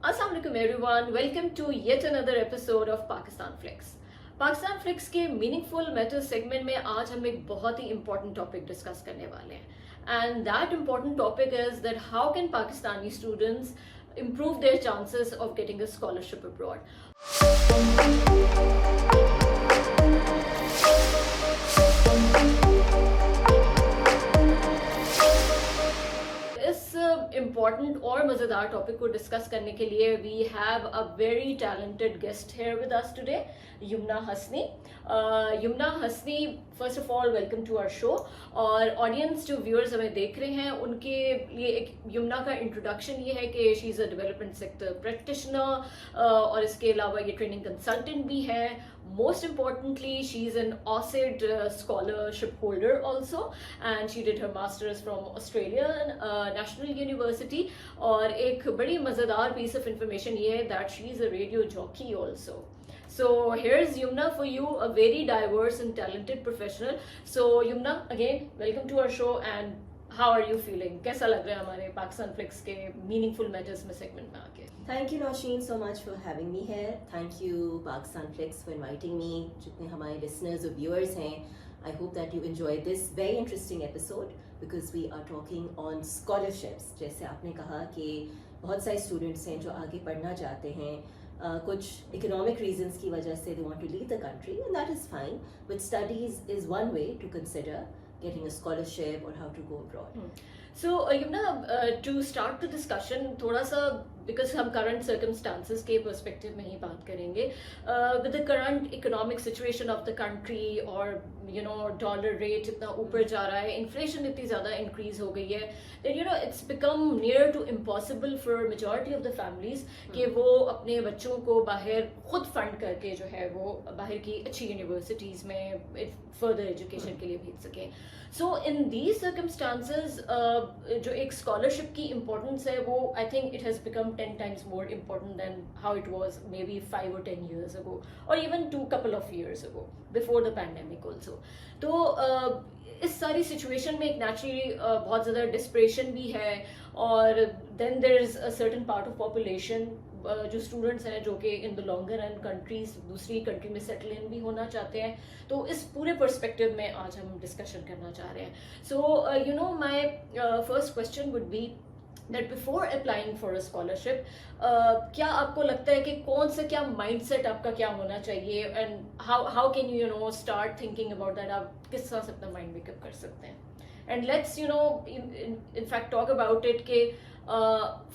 Assalamu alaikum everyone, welcome to yet another episode of Pakistanflix. Pakistanflix के meaningful matters segment में आज हम एक बहुत ही इंपॉर्टेंट टॉपिक डिस्कस करने वाले हैं and that important topic is that how can Pakistani students improve their chances of getting a scholarship abroad. इस इम्पॉर्टेंट और मज़ेदार टॉपिक को डिस्कस करने के लिए we have a very talented guest here with us today, Yamuna Hasni. Yamuna Hasni, first of all welcome to our show. और audience जो viewers हमें देख रहे हैं उनके लिए एक यमुना का इंट्रोडक्शन ये है कि she is a development sector practitioner और इसके अलावा ये ट्रेनिंग कंसल्टेंट भी है. Most importantly, she's an Ausaid scholarship holder also, and she did her masters from Australian National University. और एक बड़ी मज़ेदार piece of information ये है that she's a radio jockey also. So here's Yumna for you, a very diverse and talented professional. So Yumna, again, welcome to our show and how are you feeling? कैसा लग रहा है हमारे Pakistanflix के meaningful matters में segment में आके? Thank you Nausheen so much for having me here. Thank you Pakistanflix for inviting me. जितने हमारे listeners और viewers हैं, I hope that you enjoyed this very interesting episode because we are talking on scholarships. जैसे आपने कहा कि बहुत सारे students हैं जो आगे पढ़ना चाहते हैं, कुछ economic reasons की वजह से they want to leave the country and that is fine. But studies is one way to consider getting a scholarship or how to go abroad. So Yumna, to start the discussion, थोड़ा सा because हम current circumstances के perspective में ही बात करेंगे, with the current economic situation of the country और you know dollar rate इतना ऊपर जा रहा है, inflation इतनी ज़्यादा increase हो गई है, then you know it's become near to impossible for majority of the families कि वो अपने बच्चों को बाहर खुद फंड करके जो है वो बाहर की अच्छी universities में further education के लिए भेज सकें. So in these circumstances, जो एक scholarship की importance है वो I think it has become 10 times more important than how it was maybe 5 or 10 years ago or even couple of years ago before the pandemic also. तो इस सारी situation में एक naturally बहुत ज़्यादा desperation भी है और then there is a certain part of population जो स्टूडेंट्स हैं जो कि in the longer run countries दूसरी कंट्री में सेटल इन भी होना चाहते हैं. तो इस पूरे पर्सपेक्टिव में आज हम डिस्कशन करना चाह रहे हैं. So you no my first question would be that before applying for a scholarship, क्या आपको लगता है कि कौन सा क्या mindset आपका क्या होना चाहिए and how can you start thinking about that, आप किस तरह से अपना mind makeup कर सकते हैं. And let's in fact talk about it कि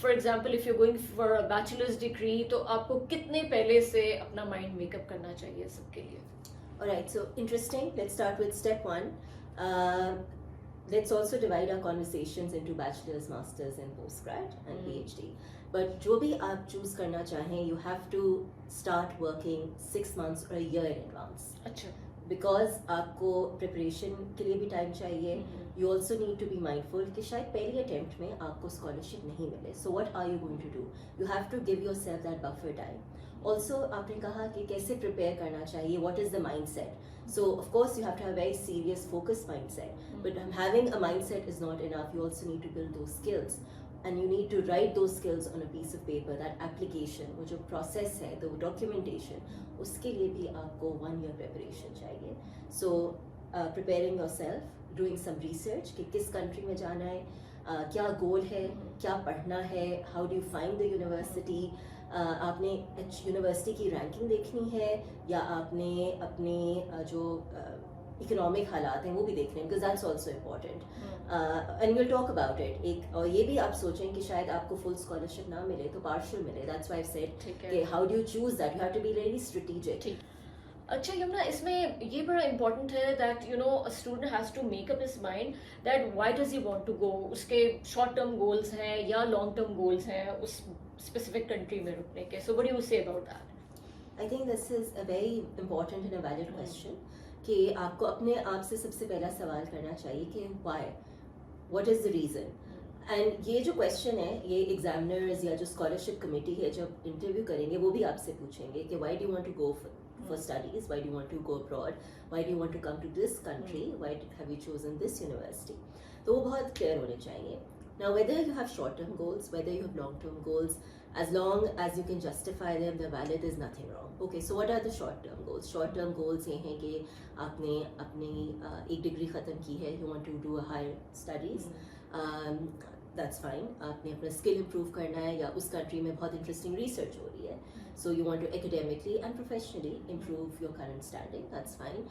for example if you're going for a bachelor's degree तो आपको कितने पहले से अपना mind makeup करना चाहिए सबके लिए. Alright, so interesting. Let's start with step 1. Let's also divide our conversations into bachelor's, master's and postgrad and PhD. But जो भी आप choose करना चाहें, you have to start working 6 months or a year in advance. अच्छा. Because आपको preparation के लिए भी time चाहिए. You also need to be mindful कि शायद पहली attempt में आपको scholarship नहीं मिले. So what are you going to do? You have to give yourself that buffer time. Also आपने कहा कि कैसे prepare करना चाहिए, what is the mindset. So of course you have to have a very serious focused mindset, but having a mindset is not enough. You also need to build those skills and you need to write those skills on a piece of paper. That application, वो जो process है, the documentation, उसके लिए भी आपको 1 year preparation चाहिए. So preparing yourself, doing some research कि किस country में जाना है, क्या goal है, क्या पढ़ना है, how do you find the university, आपने यूनिवर्सिटी की रैंकिंग देखनी है या आपने अपने जो इकोनॉमिक हालात हैं वो भी देखने हैं, because that's also important and will talk about it. एक और ये भी आप सोचें कि शायद आपको फुल स्कॉलरशिप ना मिले तो पार्शियल मिले. दैट्स व्हाई आई सेड कि how do you choose that, you have to be really strategic. अच्छा यमुना, इसमें ये बड़ा इम्पोर्टेंट है that you know a student has to make up his mind that why does he want to go. उसके short term goals हैं या long term goals हैं उस स्पेसिफिक कंट्री में रुकने के. So what do you say about that? I think this is a very important and a valid question कि आपको अपने आप से सबसे पहला सवाल करना चाहिए कि why, what is the reason. And ये जो क्वेश्चन है ये एग्जामिनर्स या जो स्कॉलरशिप कमेटी है जब इंटरव्यू करेंगे वो भी आपसे पूछेंगे कि why do you want to go for studies, why do you want to go abroad, why do you want to come to this country, why have you chosen this university. तो वो बहुत clear होने चाहिए. Now whether you have short term goals, whether you have long term goals, as long as you can justify them, they're valid, there's nothing wrong. Okay, so what are the short-term goals? Short-term goals ये हैं कि आपने अपनी एक degree ख़त्म की है, you want to do a higher studies, that's fine. आपने अपना स्किल इम्प्रूव करना है या उस कंट्री में बहुत इंटरेस्टिंग रिसर्च हो रही है, so you want to academically and professionally improve your current standing, that's fine.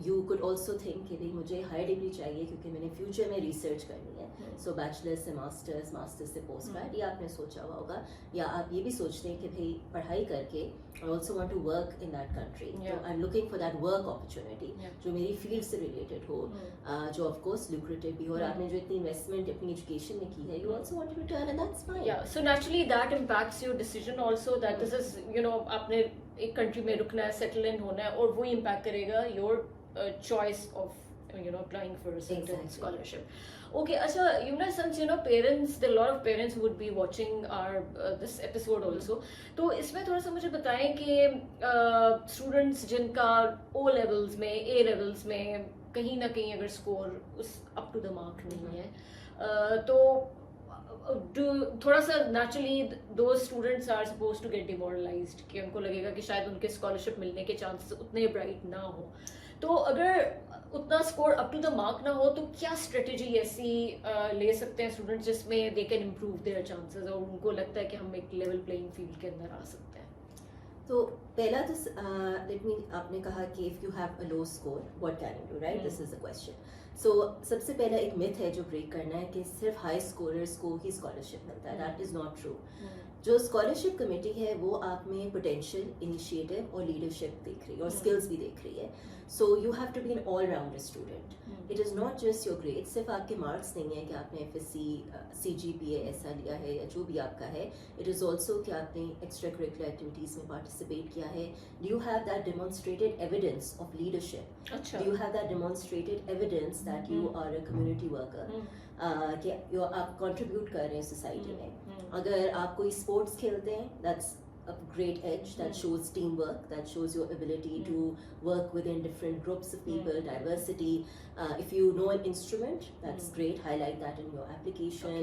You could also think कि भाई मुझे हायर डिग्री चाहिए क्योंकि मैंने फ्यूचर में रिसर्च करनी है, सो बैचलर्स से मास्टर्स, मास्टर्स से पोस्ट ग्रेड, ये आपने सोचा हुआ होगा, या आप ये भी सोचते हैं कि भाई पढ़ाई करके I also want to work in that country, so I'm looking for that work opportunity जो मेरी फील्ड से रिलेटेड हो, जो ऑफ कोर्स lucrative भी हो, और आपने जो इतनी इन्वेस्टमेंट अपनी एजुकेशन में की है, you also want to return, and that's fine. Yeah, so naturally that impacts your decision also, that this is, you know, आपने एक कंट्री में रुकना है, सेटल इन होना है, और वो इम्पैक्ट करेगा your choice of you know applying for certain scholarship. Okay, अच्छा, Yumna, since you know parents, there are a lot of parents who would be watching our this episode also. तो इसमें थोड़ा सा मुझे बताएं कि स्टूडेंट्स जिनका O levels में, A levels में कहीं ना कहीं अगर स्कोर उस अप टू द मार्क नहीं है, तो थोड़ा सा नेचुरली दो students are suppose to get demoralised, कि उनको लगेगा कि शायद उनके स्कॉलरशिप मिलने के चांसेस उतने ब्राइट ना हो. तो अगर उतना score up to the mark ना हो, तो क्या स्ट्रेटेजी ऐसी ले सकते हैं स्टूडेंट्स जिसमें they can improve their chances और उनको लगता है कि हम एक लेवल प्लेइंग फील्ड के अंदर आ सकते हैं? तो पहला तो लेट मी, आपने कहा कि if you have a low score what can you do, right, this is the question. So सबसे पहला एक मिथ है जो ब्रेक करना है कि सिर्फ हाई स्कोरर्स को ही स्कॉलरशिप मिलता है. That is not true. जो स्कॉलरशिप कमेटी है वो आप में पोटेंशियल, इनिशिएटिव और लीडरशिप देख रही है और स्किल्स भी देख रही है. So you have to be an all rounder student. It is not just your grade, सिर्फ आपके मार्क्स नहीं है कि आपने FSC, CGPA ऐसा लिया है या जो भी आपका है. इट इज़ ऑल्सो कि आपने एक्स्ट्रा करिकुलर एक्टिविटीज़ में पार्टिसिपेट किया है. Do you have that demonstrated evidence of leadership? Do you have that demonstrated evidence that you are a community worker, कि आप कंट्रीब्यूट कर रहे हैं सोसाइटी में. अगर आप कोई स्पोर्ट्स खेलते हैं, that's a great edge, that shows teamwork, that shows your ability to work within different groups of people, diversity. If you know an instrument, that's great, highlight that in your application.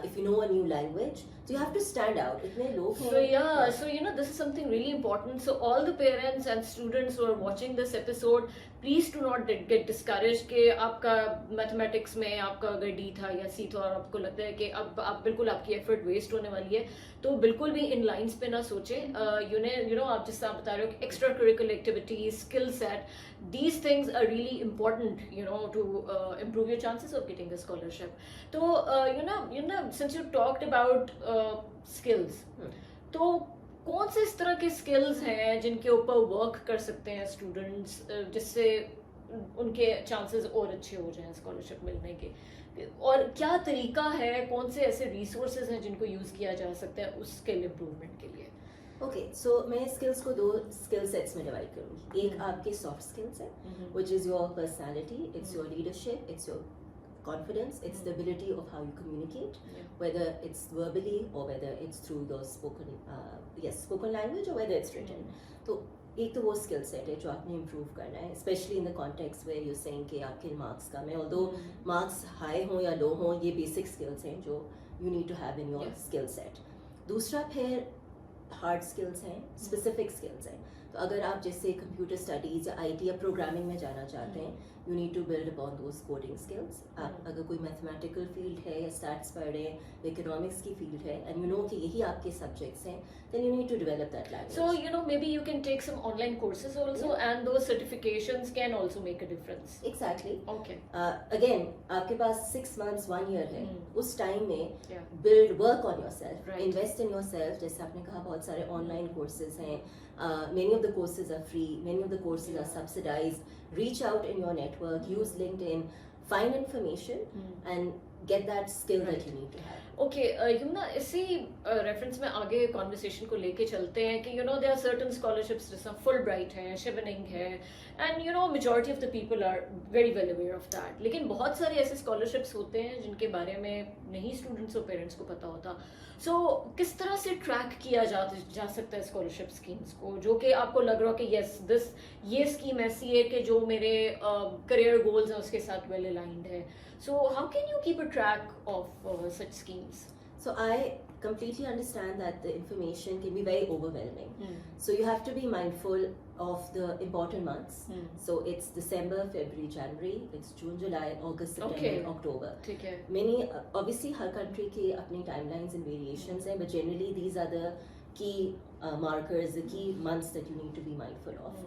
If you know a new language, so you have to stand out. Itne log hain. So yeah, so you know this is something really important. So all the parents and students who are watching this episode, please do not get discouraged कि आपका mathematics में आपका अगर D था या C था और आपको लगता है कि अब आप बिल्कुल आपकी एफर्ट वेस्ट होने वाली है, तो बिल्कुल भी इन लाइंस पे ना सोचें. यू नो आप जिस तरह बता रहे हो कि extra curricular activities, skill set, these things are really important, you know, to improve your chances of getting the scholarship. So you know since you talked about skills, तो कौन से इस तरह के स्किल्स हैं जिनके ऊपर वर्क कर सकते हैं स्टूडेंट्स, जिससे उनके चांसेस और अच्छे हो जाएं स्कॉलरशिप मिलने के, और क्या तरीका है, कौन से ऐसे रिसोर्सेज हैं जिनको यूज़ किया जा सकता है उस स्किल इम्प्रूवमेंट के लिए? ओके, सो मैं स्किल्स को 2 स्किल सेट्स में डिवाइड करूँगी. एक आपके सॉफ्ट स्किल्स है, which is your personality, it's your leadership, it's your confidence, it's the ability of how you communicate, whether it's verbally or whether it's through the spoken language or whether it's written. तो एक तो वो skill set है जो आपने improve करना है, specially in the context where you saying कि आपके मार्क्स कम है. ऑल्दो मार्क्स हाई हो या लो हो, ये बेसिक स्किल्स हैं जो you need to have in your skill set. दूसरा फिर हार्ड स्किल्स हैं, स्पेसिफिक स्किल्स हैं. तो अगर आप जैसे कंप्यूटर स्टडीज या IT या प्रोग्रामिंग में जाना चाहते हैं, you need to build upon those coding skills. आप अगर कोई मैथमेटिकल फील्ड है या स्टैट्स पढ़ रहे हैं, इकोनॉमिक्स की फील्ड है, एंड यू नो कि यही आपके सब्जेक्ट्स हैं, then you need to develop that language. So you know maybe you can take some online courses also, and those certifications can also make a difference. Exactly. Okay. Again, आपके पास 6 months 1 year है, उस time में build, work on yourself, invest in yourself. जैसे आपने कहा बहुत सारे online courses हैं, many of the courses are free, many of the courses are subsidized. Reach out in your network, use LinkedIn, find information and get that skill that you need to have. Okay, Yumna, इसी reference में आगे conversation को लेके चलते हैं कि there are certain scholarships जैसा Fulbright है, Chevening है, and majority of the people are very well aware of that. लेकिन बहुत सारे ऐसे scholarships होते हैं जिनके बारे में नहीं स्टूडेंट्स और पेरेंट्स को पता होता. So किस तरह से ट्रैक किया जा सकता है स्कॉलरशिप स्कीम्स को, जो कि आपको लग रहा हो कि ये स्कीम ऐसी है कि जो मेरे करियर गोल्स हैं उसके साथ वेल अलाइंड है. So how can you keep a track of such schemes? So completely understand that the information can be very overwhelming. Hmm. So you have to be mindful of the important months. Hmm. So it's December, February, January, it's June, July, August, September, Okay. and October. ठीक है. Many, obviously, हर country के अपने timelines and variations हैं, but generally these are the key markers, the key months that you need to be mindful of.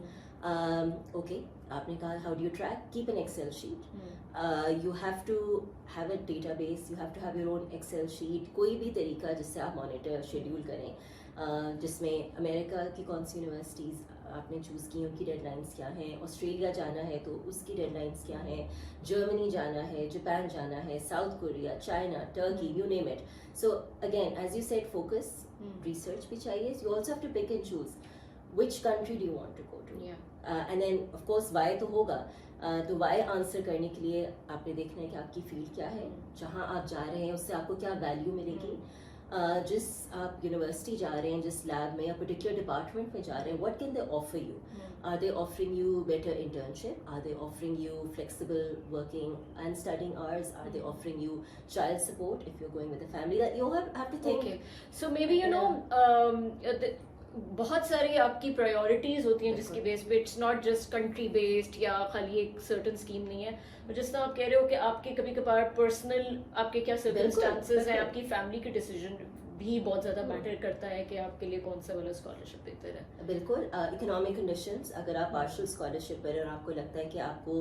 Okay, आपने कहा how do you track? Keep an Excel sheet. You have to have a database. You have to have your own Excel sheet. कोई भी तरीका जिससे आप monitor, schedule करें, जिसमें America की कौन सी यूनिवर्सिटीज़ आपने चूज़ की, उनकी डेडलाइंस क्या हैं, ऑस्ट्रेलिया जाना है तो उसकी डेडलाइंस क्या हैं, जर्मनी जाना है, जापान जाना है, South Korea, China, Turkey, you name it. So again as you said, focus, research भी चाहिए. You also have to pick and choose which country do you want to go to. And then of course why तो होगा. तो why answer करने के लिए आपने देखना है कि आपकी फील्ड क्या है, जहाँ आप जा रहे हैं उससे आपको क्या वैल्यू मिलेगी. जिस आप यूनिवर्सिटी जा रहे हैं, जिस लैब में या पर्टिकुलर डिपार्टमेंट में जा रहे हैं, what can they offer you. Are they offering you better internship? Are they offering you flexible working and studying hours? Are they offering you child support if you're going with a family? That you have to think. Okay. So maybe you know बहुत सारी आपकी priorities होती हैं जिसकी base पे it's not just country based या खाली एक सर्टन स्कीम नहीं है. जिस तरह आप कह रहे हो कि आपके कभी कभार पर्सनल आपके क्या सर्कमस्टांसेस हैं, आपकी फैमिली के डिसीजन भी बहुत ज़्यादा मैटर करता है कि आपके लिए कौन सा वाला स्कॉलरशिप बेहतर है. बिल्कुल. इकोनॉमिक कंडीशंस, अगर आप पार्शियल स्कॉलरशिप पर और आपको लगता है कि आपको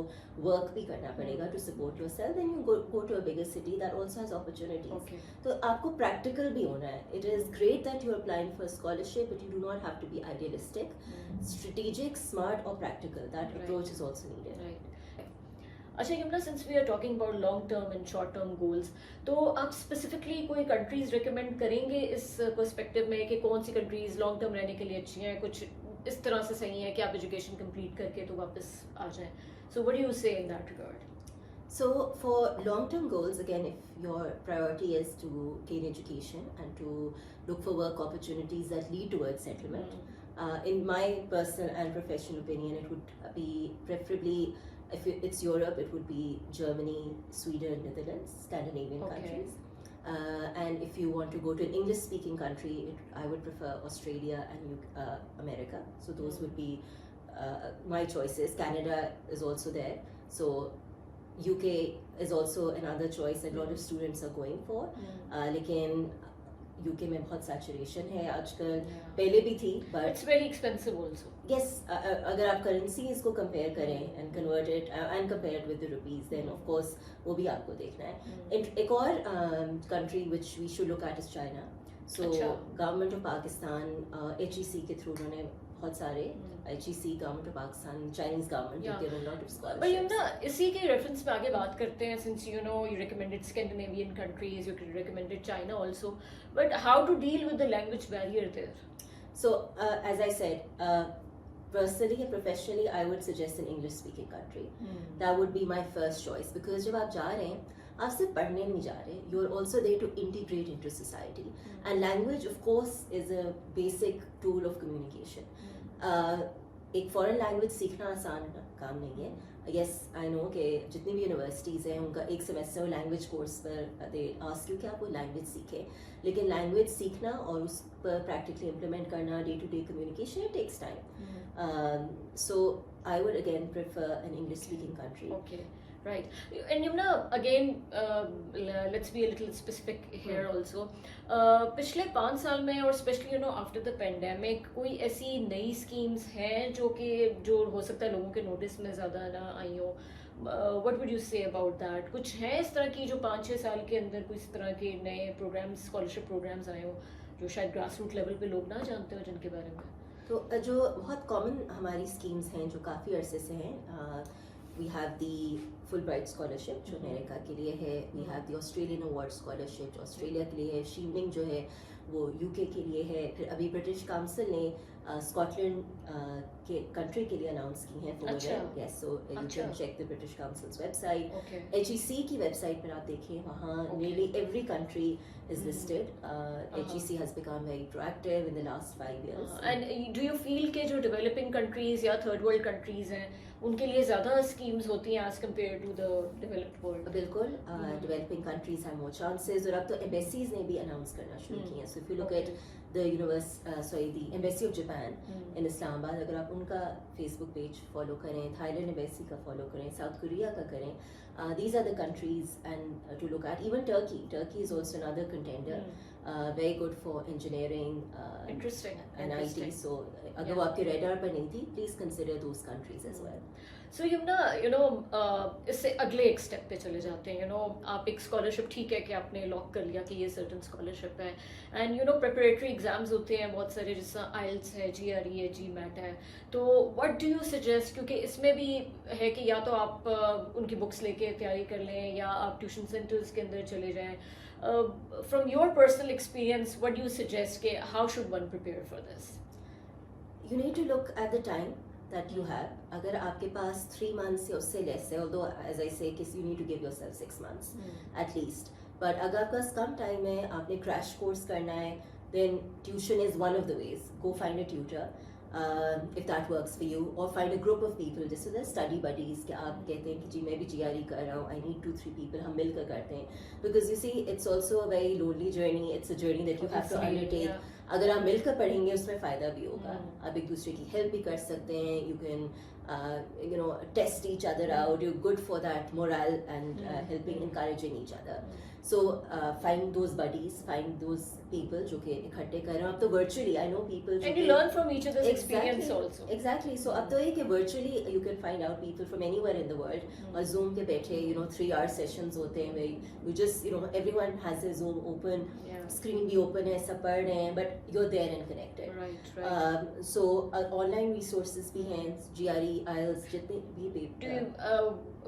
वर्क भी करना पड़ेगा to support yourself, then you go to a bigger city that also has opportunities. तो आपको प्रैक्टिकल भी होना है. It is great that you are applying for scholarship, but you do not have to be idealistic. Strategic, smart और practical, that approach is also needed. अच्छा Yamuna, since we are talking about long term and short term goals, तो आप specifically कोई countries recommend करेंगे इस perspective में कि कौन सी कंट्रीज लॉन्ग टर्म रहने के लिए अच्छी हैं, कुछ इस तरह से सही है कि आप एजुकेशन कंप्लीट करके तो वापस आ जाएं. सो व्हाट डू यू से in that regard? So for long-term goals, again, if your priority is to gain education and to look for work opportunities that lead towards settlement, in my personal and professional opinion, it would be preferably, if it's Europe, it would be Germany, Sweden, Netherlands, Scandinavian countries. And if you want to go to an English-speaking country, I would prefer Australia and America. So those would be my choices. Canada is also there. So UK is also another choice that a lot of students are going for. लेकिन UK में बहुत saturation है आजकल, पहले भी थी, but it's very expensive also. Yes, अगर आप करेंसीज को कंपेयर करें and convert it and compare it with the rupees, then of course वो भी आपको देखना है. एक और country which we should look at is China. So government of Pakistan, HEC के थ्रू उन्होंने बहुत सारे HEC, government of Pakistan, Chinese government, they give a lot of scholarships. पर यमुना, इसी के रेफरेंस पे आगे बात करते हैं, since you know you recommended Scandinavian countries, you recommended China also, but how to deal with the language barrier there? So as I said, personally and professionally, I would suggest an English speaking country. That would be my first choice, because जब आप जा रहे हैं, आप सिर्फ पढ़ने नहीं जा रहे, you are also there to integrate into society. And language of course is a basic tool of communication. एक फॉरेन लैंग्वेज सीखना आसान काम नहीं है. यस आई नो कि जितनी भी यूनिवर्सिटीज़ हैं उनका एक सेमेस्टर लैंग्वेज कोर्स पर दे आस्क यू कि आप वो लैंग्वेज सीखें, लेकिन लैंग्वेज सीखना और उस पर प्रैक्टिकली इम्प्लीमेंट करना, day to day communication, it takes time. So I would again prefer an English speaking country. Okay. Right. And Yumna, again, let's be a little specific here also. पिछले 5 साल में और specially you know after the pandemic कोई ऐसी नई schemes हैं जो हो सकता है लोगों के नोटिस में ज़्यादा ना आई हो? What would you say about that? कुछ है इस तरह की जो 5-6 साल के अंदर कोई इस तरह के नए प्रोग्राम्स, स्कॉलरशिप प्रोग्राम्स आए हो जो शायद ग्रास रूट लेवल पे लोग ना जानते हो जिनके बारे में? तो जो बहुत कॉमन हमारी स्कीम्स हैं जो काफ़ी अरसे से हैं, we have the Fulbright scholarship जो अमेरिका के लिए है, we have the Australian award scholarship जो ऑस्ट्रेलिया के लिए है, Chevening जो है वो UK के लिए है. फिर अभी ब्रिटिश काउंसिल ने स्कॉटलैंड के कंट्री के लिए अनाउंस की हैं Fulbright. Yes, so you can check the British Council's website. HEC की वेबसाइट पर आप देखें, वहाँ nearly every country is listed. HEC has become very proactive in the last 5 years. And do you feel कि जो developing countries या third world countries हैं उनके लिए ज़्यादा schemes होती हैं as compared to the developed world? बिल्कुल, developing countries have more chances और अब तो embassies ने भी announce करना शुरू किए हैं. So if you look at the the Embassy of Japan in Islamabad, अगर आप उनका Facebook page follow करें, Thailand Embassy का follow करें, South Korea का करें, these are the countries and to look at. Even Turkey is also another contender, very good for engineering and IT. So अगर वो आपके radar पर नहीं थी, please consider those countries as well. So इससे अगले एक स्टेप पे चले जाते हैं. आप एक स्कॉलरशिप, ठीक है कि आपने लॉक कर लिया कि ये सर्टन स्कॉलरशिप है, एंड प्रिपरेटरी एग्जाम्स होते हैं बहुत सारे, जैसे IELTS है, GRE है, GMAT है. तो व्हाट डू यू सजेस्ट, क्योंकि इसमें भी है कि या तो आप उनकी बुक्स लेके तैयारी कर लें या आप ट्यूशन सेंटर्स के अंदर चले जाएं. From your personal experience, what do you suggest कि how should one prepare for this? You need to look at the time that you have. अगर आपके पास 3 months या उससे less है, although as I say you need to give yourself 6 months at least, but अगर आपके पास कम time है, आपने crash course करना है, then tuition is one of the ways. Go find a tutor if that works for you, or find a group of people, जैसे the study buddies, कि आप कहते हैं कि जी मैं भी GRE कर रहा हूँ, I need 2-3 people, हम मिलकर करते हैं, because you see it's also a very lonely journey. It's a journey that you have to undertake. अगर आप मिलकर पढ़ेंगे उसमें फ़ायदा भी होगा. आप एक दूसरे की हेल्प भी कर सकते हैं. You can test each other out. You're good for that morale and helping, encouraging each other. So find those buddies, find those people जो कि इकट्ठे कर रहे हो. अब तो virtually I know people. And you learn from each other's experience also. Exactly. So अब तो ये कि virtually you can find out people from anywhere in the world. और Zoom के बैठे 3-hour sessions होते हैं where you just everyone has their Zoom open. Screen भी open है, सब पढ़ रहे हैं, but you're there and connected. Right. So online resources भी हैं, GRE, IELTS जितने भी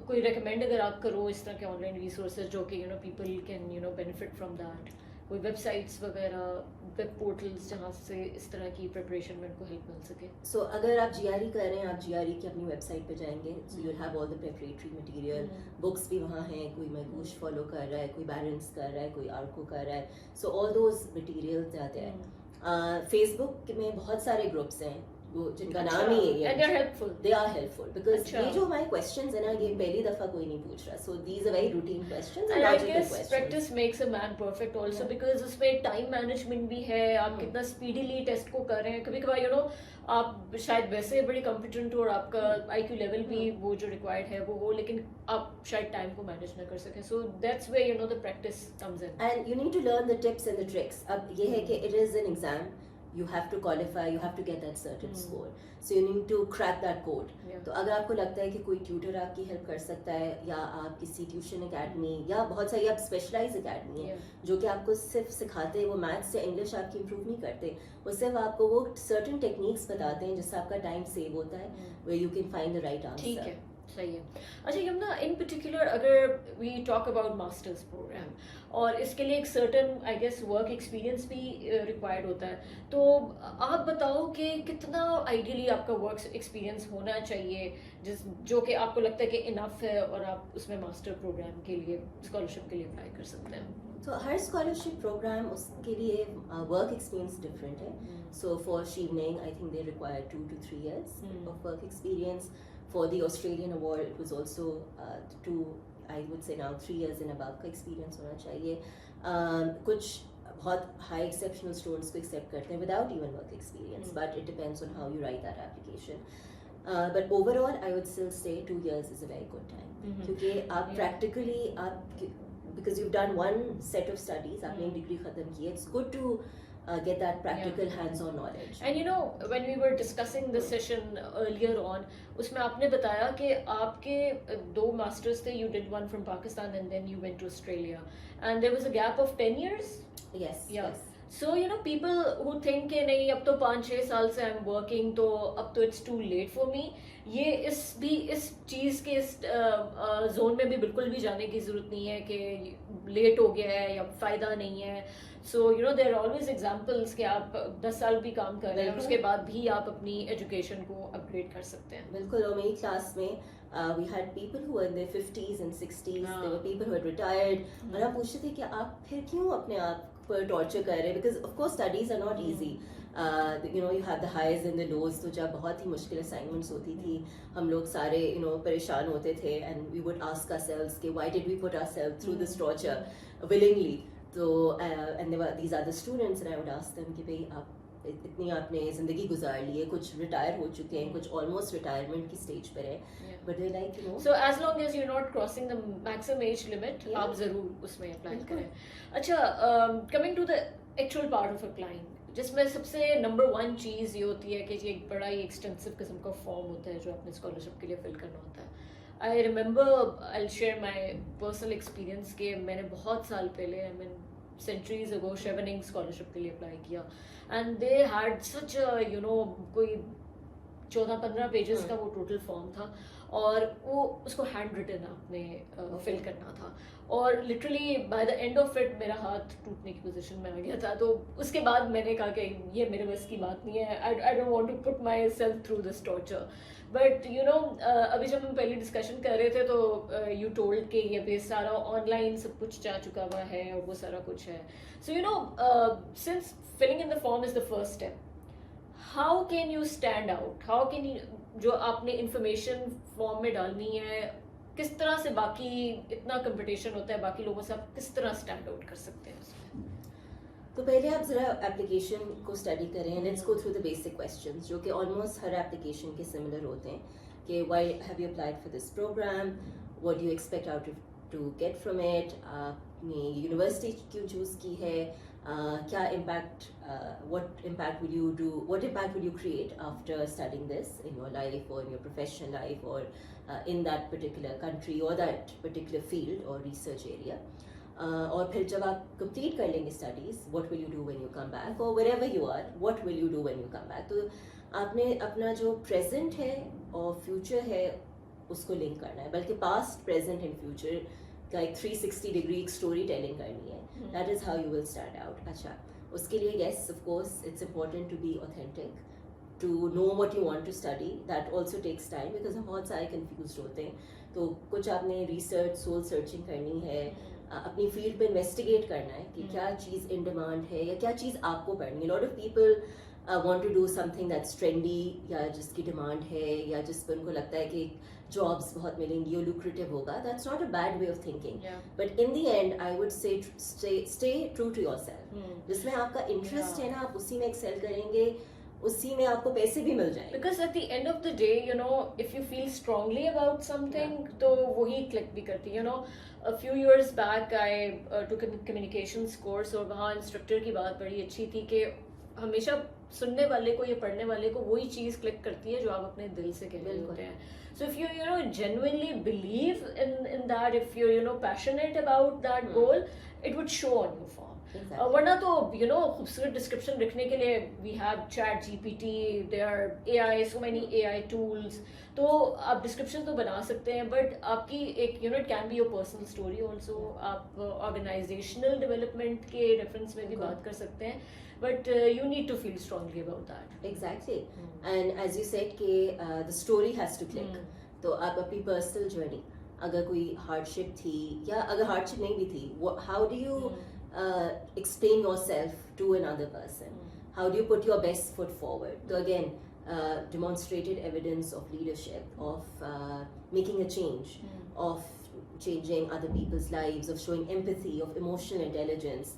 कोई recommend अगर आप करो इस तरह के online resources जो कि people can benefit from that, कोई websites वगैरह, web portals जहाँ से इस तरह की preparation में उनको help मिल सके? So अगर आप GRE कर रहे हैं, आप GRE की अपनी website पे जाएंगे, so you'll have all the preparatory material, books भी वहाँ हैं, कोई Magoosh follow कर रहा है, कोई Barron's कर रहा है, कोई Arco कर रहा है, so all those materials जाते हैं. Facebook में बहुत सारे groups हैं वो जिनका नाम ही है, and they're helpful. They are helpful because ये जो हमारे questions है ना, ये पहली दफा कोई नहीं पूछ रहा, so these are very routine questions and I logical guess questions. practice makes a man perfect also, because उसमें time management भी है, आप कितना speedily test को कर रहे हैं. कभी कभार आप शायद वैसे बड़ी competent हो और आपका IQ level भी वो जो required है वो हो, लेकिन आप शायद time को manage ना कर सकें. So that's where the practice comes in. And you need to learn the tips and the tricks. अब ये है कि it is an exam. You have to qualify, you have to get that certain score. So you need to crack that code. तो अगर आपको लगता है कि कोई tutor आपकी help कर सकता है, या आप किसी tuition academy या बहुत सारी आप specialized academy है जो कि आपको सिर्फ सिखाते हैं, वो maths या English आपकी improve नहीं करते, वो सिर्फ आपको वो certain techniques बताते हैं जिससे आपका time save होता है, where you can find the right answer. ठीक है, सही है. अच्छा यमुना, in particular अगर we talk about masters program और इसके लिए एक certain I guess work experience भी required होता है, तो आप बताओ कि कितना ideally आपका work experience होना चाहिए जो कि आपको लगता है कि enough है और आप उसमें master program के लिए scholarship के लिए apply कर सकते हैं. So हर scholarship program उसके लिए work experience different है. So for Chevening I think they require 2 to 3 years of work experience. For the Australian award it was also 2, I would say now 3 years and above का experience होना चाहिए. कुछ बहुत high exceptional students को accept करते हैं without even work experience, but it depends on how you write that application. But overall I would still say 2 years is a very good time. क्योंकि आप practically because you've done one set of studies, आपने एक degree खत्म की है, it's good to get that practical hands-on knowledge. And when we were discussing this session earlier on, उसमें आपने बताया कि आपके 2 masters थे, you did one from Pakistan and then you went to Australia, and there was a gap of 10 years. Yes. So people who think कि नहीं अब तो 5-6 साल से I'm working तो अब तो it's too late for me, ये इस चीज़ के इस जोन में भी बिल्कुल भी जाने की ज़रूरत नहीं है कि लेट हो गया है या फ़ायदा नहीं है. So there are always examples कि आप 10 साल भी काम कर रहे हैं और उसके बाद भी आप अपनी एजुकेशन को अपग्रेड कर सकते हैं. बिल्कुल. और मेरी क्लास में we had people who were in their 50s and 60s. There were people who had retired. और हम पूछते थे कि आप फिर क्यों अपने आप पर टॉर्चर कर रहे हैं, because of course studies are not easy, you know you have the highs and the lows. तो जब बहुत ही मुश्किल असाइनमेंट्स होती थी, हम लोग सारे यू नो परेशान होते थे, and we would ask ourselves कि why did we put ourselves through this torture willingly. तो and these are the students, and I would ask them कि भाई आप इतनी आपने ज़िंदगी गुजार ली है, कुछ रिटायर हो चुके हैं, कुछ ऑलमोस्ट रिटायरमेंट की स्टेज पर है, but they like you know. So as long as you're not crossing the maximum age limit, आप ज़रूर उसमें अप्लाई करें. अच्छा, coming to the actual part of applying, जिसमें सबसे नंबर 1 चीज़ ये होती है कि ये एक बड़ा ही एक्सटेंसिव किस्म का फॉर्म होता है जो अपने स्कॉलरशिप के लिए फिल करना होता है. I remember, I share my personal experience के मैंने बहुत साल पहले, I mean centuries ago, Chevening scholarship के लिए अप्लाई किया, and they had such you know कोई 14-15 पेजेस का वो टोटल फॉर्म था, और वो उसको हैंड रिटन आपने फिल करना था, और literally by the end of it मेरा हाथ टूटने की पोजीशन में आ गया था. तो उसके बाद मैंने कहा कि ये मेरे बस की बात नहीं है, I don't want to put myself through this torture. But you know अभी जब हम पहले डिस्कशन कर रहे थे तो यू टोल्ड कि ये पे सारा ऑनलाइन सब कुछ जा चुका हुआ है और वो सारा कुछ है. So you know since filling in the form is the first step, how can you stand out, how can you, जो आपने इंफॉर्मेशन फॉर्म में डालनी है, किस तरह से, बाकी इतना कंपटीशन होता है बाकी लोगों से, आप किस तरह स्टैंड आउट कर सकते हैं उसमें? तो पहले आप ज़रा एप्लीकेशन को स्टडी करें, let's go through the basic questions जो कि ऑलमोस्ट हर एप्लीकेशन के सिमिलर होते हैं, कि why have you applied for this program, what do you expect out to get from it, आपने यूनिवर्सिटी क्यों चूज़ की है, क्या impact, what impact will you create after studying this in your life और in your professional life और in that particular country or that particular field or research area. और फिर जब आप complete कर लेंगे studies, what will you do when you come back, or wherever you are, what will you do when you come back. तो आपने अपना जो present है और future है उसको link करना है, बल्कि past, present and future का एक 360 degree story telling करनी है. That is how you will stand out. अच्छा, उसके लिए yes, of course, it's important to be authentic, to know what you want to study. That also takes time because हम बहुत सारे confused होते हैं. तो कुछ आपने research, soul searching करनी है, अपनी फील्ड पे इन्वेस्टिगेट करना है कि क्या चीज़ इन डिमांड है या क्या चीज़ आपको पढ़नी है. Lot of people want to do something that's trendy, या जिसकी डिमांड है, या जिस पर उनको लगता है कि जॉब्स बहुत मिलेंगी और लुक्रेटिव होगा. That's not a bad way of thinking, but in the end I would say stay true to yourself. जिसमें आपका इंटरेस्ट है ना, आप उसी में एक्सेल करेंगे, उसी में आपको पैसे भी मिल जाएंगे. Because at the end of the day you know if you feel strongly about something तो वही क्लिक भी करती है. You know a few years back I took a communications course, और वहाँ इंस्ट्रक्टर की बात बड़ी अच्छी थी कि हमेशा सुनने वाले को या पढ़ने वाले को वही चीज़ क्लिक करती है जो आप अपने दिल से कह रहे होते हैं. So if you know genuinely believe in that, if you're you know passionate about that goal, it would show on your form. वरना तो you know खूबसूरत डिस्क्रिप्शन लिखने के लिए we have chat GPT, there are AI, so many AI tools, तो आप description तो बना सकते हैं, बट आपकी एक you know it can be your personal story also. आप ऑर्गेनाइजेशनल डेवलपमेंट के रेफरेंस में भी बात कर सकते हैं, but you need to feel strongly about that. Exactly. And as you said कि the story has to click. तो आप अपनी पर्सनल जर्नी, अगर कोई हार्डशिप थी या अगर हार्डशिप नहीं भी थी, how do you explain yourself to another person? How do you put your best foot forward? So again, demonstrated evidence of leadership, of making a change, of changing other people's lives, of showing empathy, of emotional intelligence,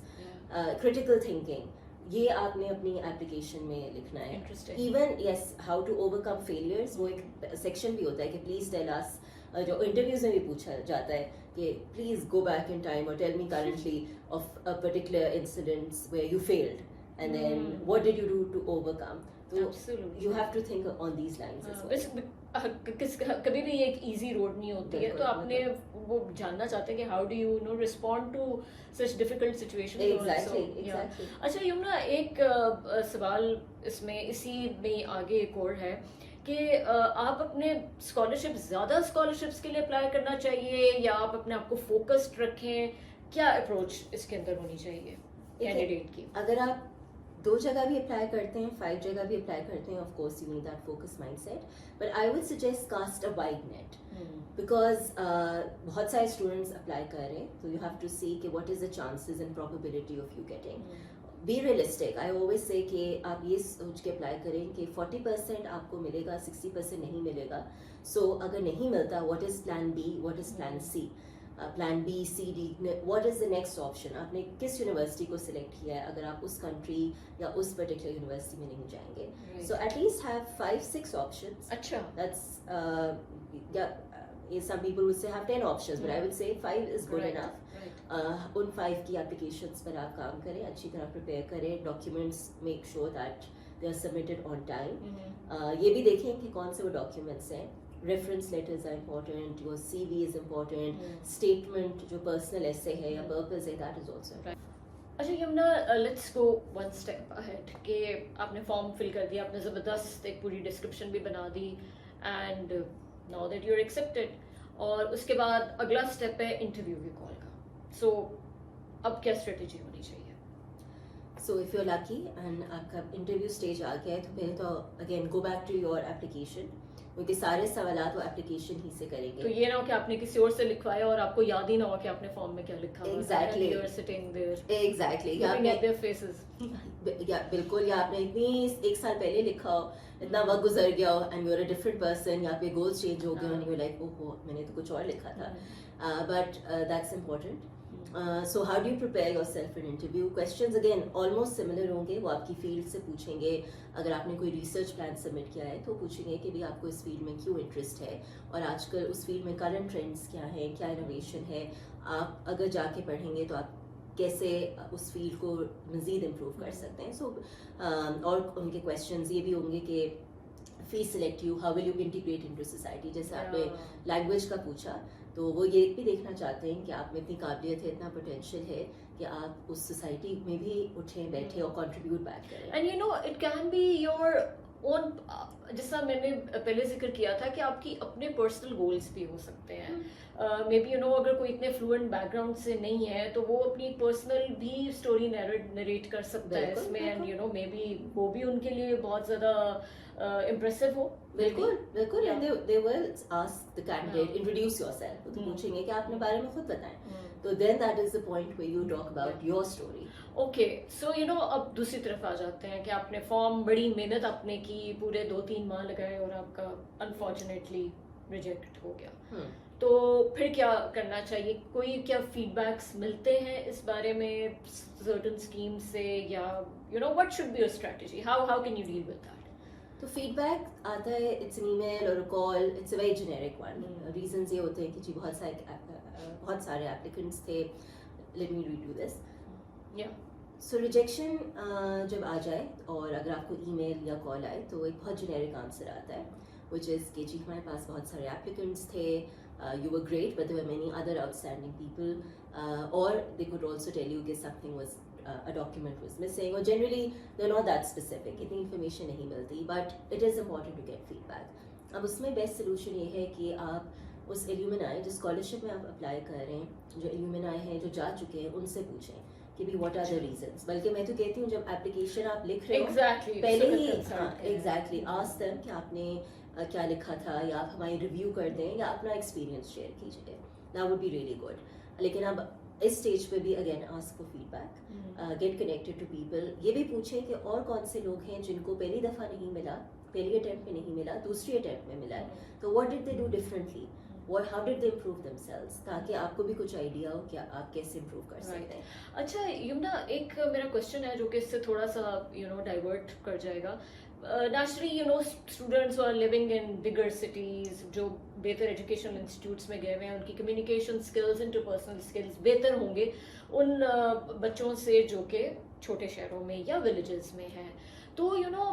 critical thinking. ये आपने अपनी application में लिखना है. Even yes, how to overcome failures, वो एक section भी होता है कि प्लीज टेल अस, जो इंटरव्यूज में भी पूछा जाता है कि please go back in time और tell me currently of a particular incidents where you failed and then what did you do to overcome. तो you have to think on these lines as well. कभी भी एक easy road नहीं होती है, तो आपने वो जानना चाहते हैं कि how do you know respond to such difficult situation. अच्छा यमुना, एक सवाल इसमें इसी में आगे एक और है कि आप अपने ज़्यादा स्कॉलरशिप्स के लिए अप्लाई करना चाहिए या आप अपने आप को फोकस्ड रखें, क्या अप्रोच इसके अंदर होनी चाहिए कैंडिडेट की? अगर आप 2 जगह भी अप्लाई करते हैं, 5 जगह भी अप्लाई करते हैं, of course you need that focus mindset, but I would suggest cast a wide net, because बहुत सारे स्टूडेंट्स अप्लाई कर रहे हैं, तो यू हैव टू सी कि what is the chances and probability of you getting. Be realistic. I always say कि आप ये सोच के अप्लाई करें कि 40% आपको मिलेगा, 60% नहीं मिलेगा. सो अगर नहीं मिलता, what is plan B, what is plan C, plan B, C, D, what is the next option. आपने किस यूनिवर्सिटी को सिलेक्ट किया है अगर आप उस कंट्री या उस पर्टिकुलर यूनिवर्सिटी में नहीं जाएंगे. So at least have 5-6 options. अच्छा, that's some people would say have 10 options, but I would say 5 is good enough. उन 5 की एप्लीकेशंस पर आप काम करें, अच्छी तरह प्रिपेयर करें, documents make sure that they are submitted on time. ये भी देखें कि कौन से वो डॉक्यूमेंट्स हैं. Reference letters are important, your CV is important, statement जो पर्सनल ऐसे है या पर्पस है, दैट इज ऑल्सो. अच्छा Yamuna, let's go one step ahead कि आपने फॉर्म फिल कर दिया, आपने ज़बरदस्त एक पूरी डिस्क्रिप्शन भी बना दी, and now that you are accepted, और उसके बाद अगला स्टेप है इंटरव्यू की कॉल का. सो अब क्या स्ट्रेटेजी होनी चाहिए? So if you are lucky and आपका इंटरव्यू स्टेज आ गया है, तो पहले तो again go back to your application, क्योंकि सारे सवाल वो एप्लीकेशन ही से करेंगे. तो ये ना हो कि आपने किसी और से लिखवाया और आपको याद ही ना हो कि आपने फॉर्म में क्या लिखा. Exactly. You are sitting there. Exactly. Looking at their faces. या बिल्कुल, या आपने इतनी 1 साल पहले लिखा हो, इतना वक्त गुजर गया हो, and you are a different person, यहाँ पे गोल्स चेंज हो गए, एंड यू लाइक ओहो मैंने तो कुछ और लिखा था. But that's important. So how do you prepare yourself for an interview? Questions again almost similar होंगे. वो आपकी फील्ड से पूछेंगे. अगर आपने कोई रिसर्च प्लान सबमिट किया है तो पूछेंगे कि भी आपको इस फील्ड में क्यों इंटरेस्ट है, और आजकल उस फील्ड में करंट ट्रेंड्स क्या हैं, क्या इनोवेशन है. आप अगर जाके पढ़ेंगे तो आप कैसे उस फील्ड को मज़ीद इम्प्रूव कर सकते हैं. सो और उनके क्वेश्चंस ये भी होंगे कि fees select you, how will you integrate into society. जैसे आपने लैंग्वेज का पूछा, तो वो ये भी देखना चाहते हैं कि आप में इतनी काबिलियत है, इतना पोटेंशियल है कि आप उस सोसाइटी में भी उठें, बैठे और कंट्रीब्यूट बैक करें. And you know it can be your own, जैसा मैंने पहले जिक्र किया था कि आपकी अपने पर्सनल गोल्स भी हो सकते हैं. मे बी यू नो अगर कोई इतने फ्लुएंट बैकग्राउंड से नहीं है तो वो अपनी पर्सनल भी स्टोरी नरेट कर सकता है इसमें, and you no may be वो भी उनके लिए बहुत ज़्यादा इम्प्रेसिव हो. बिल्कुल बिल्कुल. And they will ask the candidate introduce yourself. तो पूछेंगे कि आपने बारे में खुद बताएं. तो then that is the point where you talk about your story. Okay, so you know अब दूसरी तरफ आ जाते हैं कि आपने फॉर्म बड़ी मेहनत आपने की, पूरे 2-3 माह लगाए और आपका अनफॉर्चुनेटली रिजेक्ट हो गया. तो फिर क्या करना चाहिए? कोई क्या फीडबैक्स मिलते हैं इस बारे में सर्टेन स्कीम से, या you know what should be your strategy, how can you deal with that? तो फीडबैक आता है, इट्स एन ईमेल और a call, it's a very generic one. Reasons ये होते हैं कि जी बहुत सारे एप्लीकेंट्स थे, let me read this. So rejection जब आ जाए और अगर आपको ईमेल या कॉल आए तो एक बहुत जेनेरिक आंसर आता है, व्हिच इज़ कि जी हमारे पास बहुत सारे एप्लीकेंट्स थे, you were great but there were many other outstanding people, or they could also tell you that something was a document was missing, or generally they're not that specific, इतनी information नहीं मिलती, but it is important to get feedback. अब उसमें best solution ये है कि आप उस एल्यूमिनाई जो स्कॉलरशिप में आप अप्लाई कर रहे हैं, जो एल्यूमिनाई हैं जो जा चुके हैं, उनसे पूछें कि भी व्हाट आर द रीजंस. बल्कि मैं तो कहती हूँ जब एप्लीकेशन आप लिख रहे हो पहले ही एग्जैक्टली आस्क देम कि आपने क्या लिखा था, या आप हमारी रिव्यू कर दें या अपना एक्सपीरियंस शेयर कीजिए. That would be really good. लेकिन अब इस स्टेज पे भी again ask for feedback, get connected to people. ये भी पूछें कि और कौन से लोग हैं जिनको पहली दफ़ा नहीं मिला, पहली अटेम्प्ट में नहीं मिला, दूसरी अटेम्प्ट में मिला है, तो what did they do differently, how did they improve themselves, ताकि आपको भी कुछ आइडिया हो कि आप कैसे इम्प्रूव कर सकते हैं. अच्छा यमुना, एक मेरा क्वेश्चन है जो कि इससे थोड़ा सा यू नो डाइवर्ट कर जाएगा. Naturally, you know, students who are living in bigger cities, जो बेहतर एजुकेशनल इंस्टीट्यूट्स में गए हुए हैं, उनकी कम्युनिकेशन स्किल्स, इंटरपर्सनल स्किल्स बेहतर होंगे उन बच्चों से जो कि छोटे शहरों में या विलेजेस में हैं. तो यू नो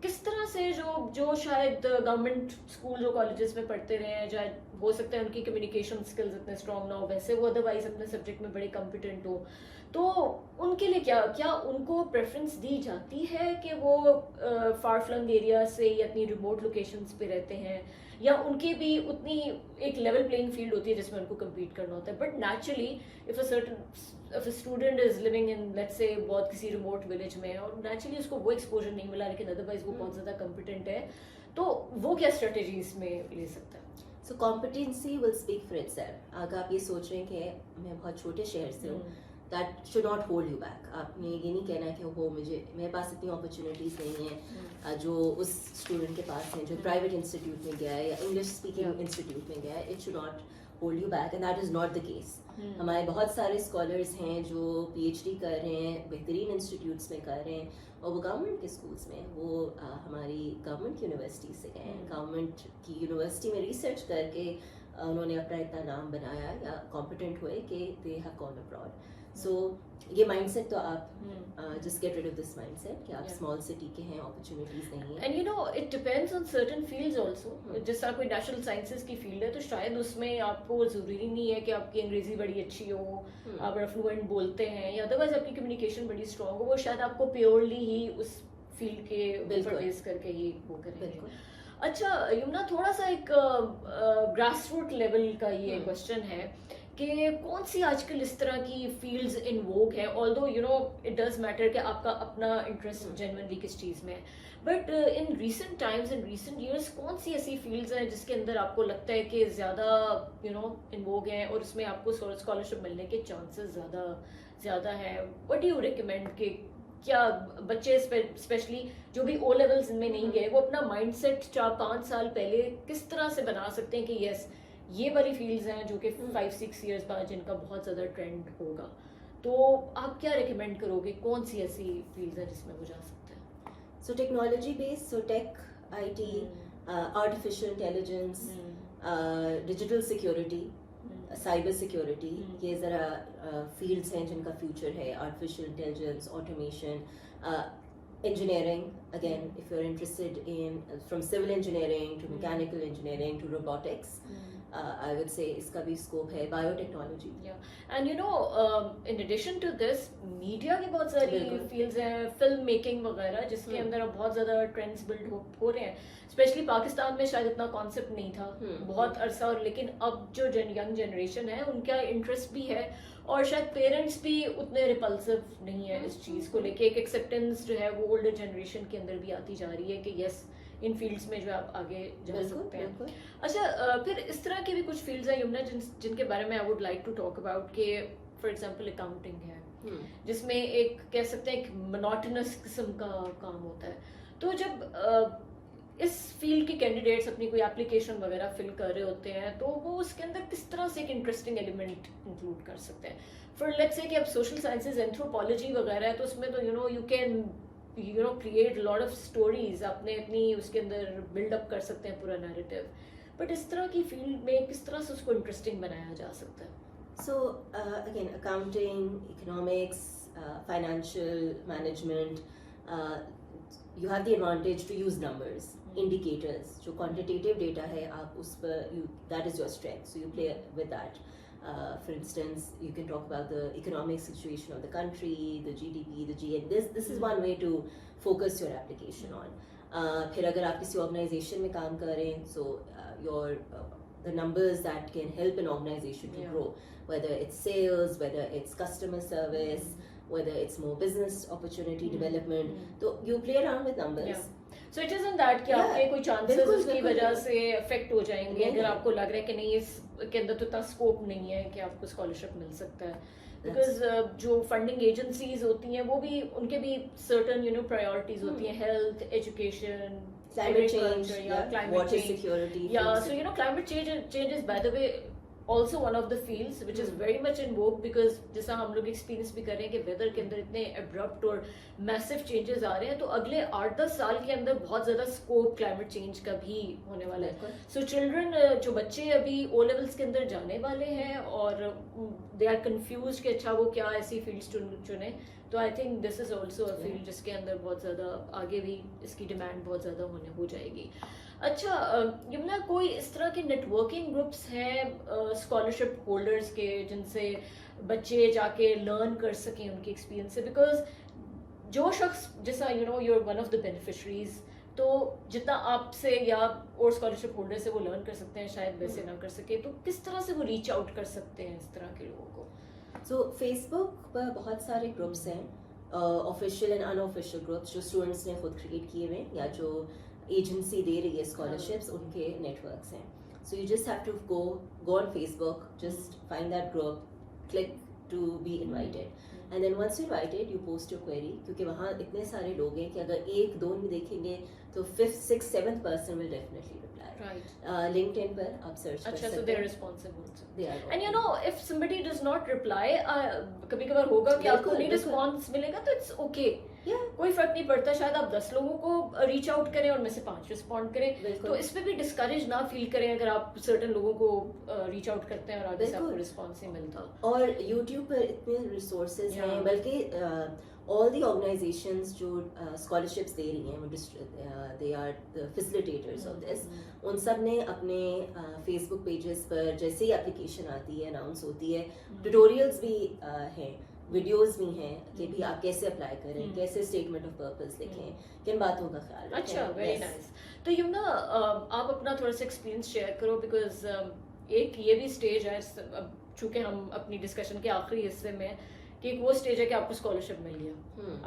किस तरह से जो शायद गवर्नमेंट स्कूल और कॉलेजेस में पढ़ते रहे हैं, चाहे हो सकता है उनकी कम्युनिकेशन स्किल्स इतने स्ट्रॉन्ग ना हो, वैसे वो अदरवाइज अपने सब्जेक्ट में बड़े कॉम्पिटेंट हो, तो उनके लिए क्या उनको प्रेफरेंस दी जाती है कि वो फार फ्लंग एरिया से या इतनी रिमोट लोकेशंस पे रहते हैं, या उनके भी उतनी एक लेवल प्लेइंग फील्ड होती है जिसमें उनको कम्पीट करना होता है? But naturally if a student is living in let's say बहुत किसी रिमोट विलेज में और नेचुरली उसको वो एक्सपोजर नहीं मिला लेकिन अदरवाइज वो बहुत ज़्यादा कॉम्पिटेंट है, तो वो क्या स्ट्रेटेजी इसमें ले सकता है? So competency will speak for itself. अगर आप ये सोच रहे हैं कि मैं बहुत छोटे शहर से हूँ, that should not hold you back. आपने ये नहीं कहना है कि वो मेरे पास इतनी अपॉर्चुनिटीज़ नहीं है जो उस स्टूडेंट के पास हैं जो प्राइवेट इंस्टीट्यूट में गया है या इंग्लिश स्पीकिंग इंस्टीट्यूट में गया है. It should not hold you back and that is not the case. हमारे बहुत सारे स्कॉलर्स हैं जो PhD कर रहे हैं, बेहतरीन इंस्टीट्यूट्स में कर रहे हैं, और वो गवर्नमेंट के स्कूल्स में, वो हमारी गवर्नमेंट यूनिवर्सिटी से गए हैं. गवर्नमेंट की यूनिवर्सिटी में रिसर्च करके उन्होंने अपना इतना नाम बनाया या कॉम्पिटेंट हुए कि they have gone abroad. So ये माइंडसेट तो आप just get rid of this mindset कि आप स्मॉल सिटी के हैं, अपॉर्चुनिटीज नहीं है. And you know it depends on certain fields also. जैसे कोई नेशनल साइंसेज की फील्ड है तो शायद उसमें आपको जरूरी नहीं है कि आपकी अंग्रेजी बड़ी अच्छी हो, आप बड़ा फ्लुएंट बोलते हैं, या अदरवाइज आपकी कम्युनिकेशन बड़ी स्ट्रांग हो. वो शायद आपको प्योरली ही उस फील्ड के ऊपर बेस करके ही वो करेंगे. अच्छा यमुना, थोड़ा सा एक ग्रास रूट लेवल का ये क्वेश्चन है कि कौन सी आजकल इस तरह की फील्ड्स इन वोग है, although you know it does matter कि आपका अपना इंटरेस्ट जेन्युइनली किस चीज़ में है, but in recent times in recent years कौन सी ऐसी फील्ड्स हैं जिसके अंदर आपको लगता है कि ज़्यादा यू नो इन वोग हैं और उसमें आपको स्कॉलरशिप मिलने के चांसेस ज़्यादा हैं? व्हाट डू यू रिकमेंड कि क्या बच्चे स्पेशली जो भी O लेवल्स इनमें नहीं गए वो अपना माइंडसेट 4-5 साल पहले किस तरह से बना सकते हैं कि यस ये वाली फील्ड्स हैं जो कि 5-6 इयर्स बाद जिनका बहुत ज़्यादा ट्रेंड होगा? तो आप क्या रिकमेंड करोगे, कौन सी ऐसी फील्ड्स हैं जिसमें वो जा सकते हैं? So technology based, so tech, IT, artificial intelligence, digital security, cyber security, ये ज़रा फील्ड्स हैं जिनका फ्यूचर है. Artificial intelligence, automation, engineering, again if you're interested in from civil engineering to mechanical engineering to robotics, I would say इसका भी scope है. Biotechnology, and you know in addition to this media की बहुत सारी fields हैं, film making वगैरह, जिसके अंदर अब बहुत ज़्यादा ट्रेंड्स बिल्ड हो रहे हैं. स्पेशली पाकिस्तान में शायद इतना कॉन्सेप्ट नहीं था बहुत अरसा, और लेकिन अब जो यंग जनरेशन है उनका इंटरेस्ट भी है और शायद पेरेंट्स भी उतने रिपल्सिव नहीं है इस चीज़ को लेके. एक एक्सेप्टेंस जो है वो ओल्डर जनरेशन के अंदर भी आती जा रही है कि यस इन फील्ड्स में जो आप आगे जा सकते हैं. अच्छा फिर इस तरह की भी कुछ फील्ड्स हैं यमुना जिनके बारे में I would like to talk about कि फॉर एग्जांपल अकाउंटिंग है जिसमें एक कह सकते हैं एक मोनोटोनस किस्म का काम होता है. तो जब इस फील्ड के कैंडिडेट्स अपनी कोई एप्लीकेशन वगैरह फिल कर रहे होते हैं तो वो उसके अंदर किस तरह से एक इंटरेस्टिंग एलिमेंट इंक्लूड कर सकते हैं? फॉर लेट्स से कि अब सोशल साइंसेज, एंथ्रोपोलॉजी वगैरह है तो उसमें तो you can create lot of stories, अपने अपनी उसके अंदर बिल्डअप कर सकते हैं पूरा नैरेटिव. बट इस तरह की फील्ड में किस तरह से उसको इंटरेस्टिंग बनाया जा सकता है? So again, accounting, economics, financial management, you have the advantage to use numbers, indicators. जो quantitative data है आप उस पर that is your strength. So you play with that. For instance, you can talk about the economic situation of the country, the GDP, the GN. This is one way to focus your application on. फिर अगर आप किसी organization में काम कर रहे हैं, so your the numbers that can help an organization to grow, whether it's sales, whether it's customer service, whether it's more business opportunity development. So you play around with numbers. So it isn't that कि आपके कोई chances उसकी वजह से affect हो जाएंगे अगर आपको लग रहा है कि नहीं इसके अंदर तो इतना स्कोप नहीं है कि आपको स्कॉलरशिप मिल सकता है. बिकॉज जो फंडिंग एजेंसीज होती हैं वो भी उनके भी सर्टन प्रायोरिटीज होती हैं, health, education, Climate change, climate water change. security. So climate change is by the way also one of the fields which is very much in vogue because जैसा हम लोग एक्सपीरियंस भी कर रहे हैं कि वेदर के अंदर इतने अब्रप्ट और मैसिव चेंजेस आ रहे हैं तो अगले 8-10 साल के अंदर बहुत ज़्यादा स्कोप क्लाइमेट चेंज का भी होने वाला है. सो चिल्ड्रन, जो बच्चे अभी O लेवल्स के अंदर जाने वाले हैं और दे आर कंफ्यूज कि अच्छा वो क्या ऐसी फील्ड्स चुने, तो I think this is also a field जिसके अंदर बहुत ज़्यादा आगे भी इसकी डिमांड बहुत ज़्यादा हो जाएगी. अच्छा यमुना, कोई इस तरह के नेटवर्किंग ग्रुप्स हैं स्कॉलरशिप होल्डर्स के जिनसे बच्चे जाके लर्न कर सकें उनके एक्सपीरियंस से? बिकॉज जो शख्स जैसा you're one of the beneficiaries, तो जितना आपसे या और स्कॉलरशिप होल्डर से वो लर्न कर सकते हैं शायद वैसे ना कर सके, तो किस तरह से वो रीच आउट कर सकते हैं इस तरह के लोगों को? सो फेसबुक पर बहुत सारे ग्रुप्स हैं, ऑफिशियल एंड अनऑफिशियल ग्रुप्स जो स्टूडेंट्स ने खुद क्रिएट किए हुए हैं या जो एजेंसी दे रही है स्कॉलरशिप्स उनके नेटवर्क्स हैं. So you just have to go on Facebook, just find that group, click to be invited, and then once you invited you post your query, क्योंकि वहाँ इतने सारे लोग हैं कि अगर एक दो भी देखेंगे तो 5th 6th 7th person will definitely reply. Right. LinkedIn पर आप सर्च कर अच्छा, सकते so हैं. they're responsive also. They are And if somebody does not reply, कभी कभार होगा कि आपको बिल्कुल, नहीं बिल्कुल. रिस्पॉन्स मिलेगा तो इट्स ओके, Yeah. कोई फर्क नहीं पड़ता. शायद आप 10 लोगों को रीच आउट करें और में से 5 रिस्पॉन्ड करें, बिल्कुल. तो इसमें भी डिस्करेज ना फील करें अगर आप सर्टेन लोगों को रीच आउट करते हैं और आगे से बिल्कुल. आपको रिस्पॉन्स नहीं मिलता. और YouTube पर इतने रिसोर्सेज Yeah. हैं, बल्कि ऑल दी ऑर्गेनाइजेशंस जो स्कॉलरशिप्स दे रही हैं वो they are the facilitators of this, उन सब ने अपने फेसबुक पेजेस पर जैसे ही एप्लीकेशन आती है अनाउंस होती है, ट्यूटोरियल्स भी हैं, वीडियोस भी हैं कि भी आप कैसे अप्लाई करें, कैसे स्टेटमेंट ऑफ पर्पस लिखें, किन बातों का ख्याल रखें. अच्छा, वेरी नाइस. तो यमुना, आप अपना थोड़ा सा एक्सपीरियंस शेयर करो, बिकॉज एक ये भी स्टेज है, चूंकि हम अपनी डिस्कशन के आखिरी हिस्से में, कि एक वो स्टेज है कि आपको स्कॉलरशिप मिल गया.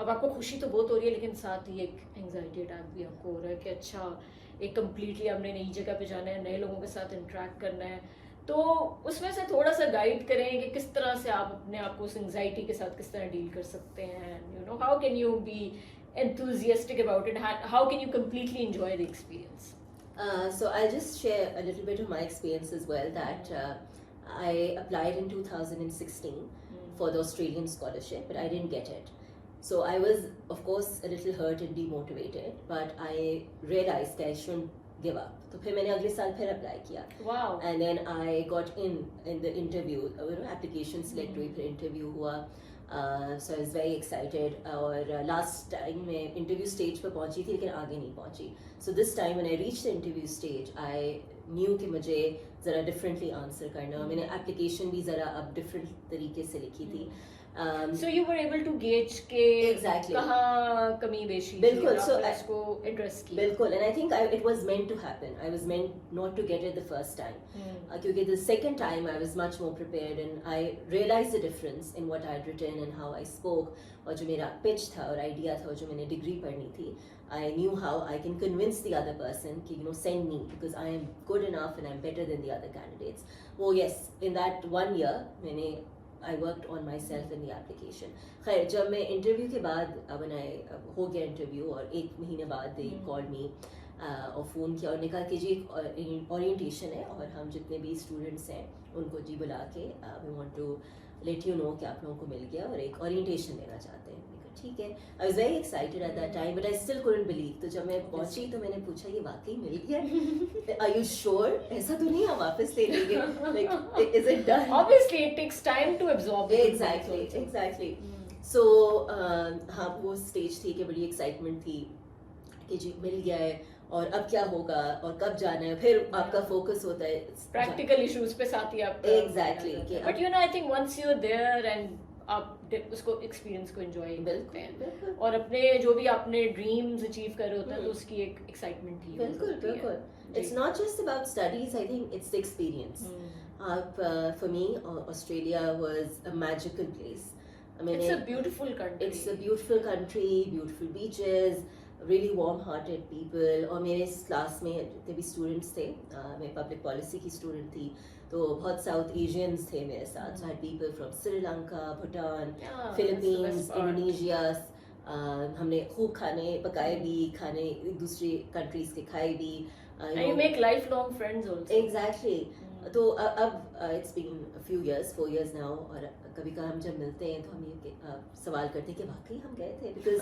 अब आपको खुशी तो बहुत हो रही है, लेकिन साथ ही एक एंजाइटी अटैक भी आपको हो रहा है कि अच्छा, एक कम्प्लीटली आपने नई जगह पे जाना है, नए लोगों के साथ इंटरेक्ट करना है. तो उसमें से थोड़ा सा गाइड करें कि किस तरह से आप अपने आप को उस एंजाइटी के साथ किस तरह डील कर सकते हैं. How can you be enthusiastic about it? How can you completely enjoy the experience? So I'll just share a little bit of my experience as well, that I applied in 2016 for the Australian scholarship, but I didn't get it. So I was, of course, a little hurt and demotivated, but I realized that I shouldn't give up. तो फिर मैंने अगले साल फिर apply किया. Wow. And then I got in the interview, application select हुई, फिर interview हुआ. So I was very excited. और last time मैं interview stage पर पहुंची थी लेकिन आगे नहीं पहुंची. So this time when I reached the interview stage, I knew कि मुझे ज़रा differently answer करना. मैंने application भी ज़रा अब different तरीके से लिखी थी. So you were able to gauge के Exactly. कहाँ कमी बेशी बिल्कुल. So उसको address किया. बिल्कुल. And I think it was meant to happen. I was meant not to get it the first time. क्योंकि the second time I was much more prepared and I realized the difference in what I had written and how I spoke. और जो मेरा pitch था और idea था और जो मैंने degree पढ़नी थी, I knew how I can convince the other person कि send me because I am good enough and I'm better than the other candidates. Oh yes, in that 1 year I worked on myself in the application. खैर जब मैं interview के बाद when I हो गया interview और 1 महीने बाद they called me और फ़ोन किया और कहा कि जी एक ओरिएंटेशन है और हम जितने भी स्टूडेंट्स हैं उनको जी बुला के we want to let you know कि आप लोगों को मिल गया और एक ओरिएंटेशन देना चाहते हैं. ठीक है. I was very excited at that time, but I still couldn't believe. तो जब मैं पहुंची तो मैंने पूछा ये वाकई मिल गया? Are you sure? ऐसा तो नहीं आप वापस ले लेंगे? Like, is it done? Obviously, it takes time to absorb. Exactly. So हाँ वो स्टेज थी कि बड़ी एक्साइटमेंट थी कि जी मिल गया है और अब क्या होगा और कब जाना है, फिर आपका फोकस होता है प्रैक्टिकल इश्यूज पे साथ ही आप. Exactly. But I think once you're there and आप उसको एक्सपीरियंस को एंजॉय करते हैं और अपने जो भी आपने ड्रीम्स अचीव कर रहे होते हैं तो उसकी एक एक्साइटमेंट ही बिल्कुल. It's not just about studies. I think it's the experience. For me, Australia was a magical place. I mean, it's a beautiful country. It's a beautiful country, beautiful beaches, really warm-hearted people. और मेरे class में जितने भी students थे, मैं public policy की student थी, तो बहुत साउथ एशियंस थे मेरे साथ. So I had people from Sri Lanka, Bhutan, Philippines, Indonesia. हमने खूब खाने पकाए भी, खाने दूसरी कंट्रीज के खाए भी. You make lifelong friends also. Exactly. तो अब it's been a few years, 4 years now, और कभी कभी हम जब मिलते हैं तो हम ये सवाल करते हैं कि वाकई हम गए थे, because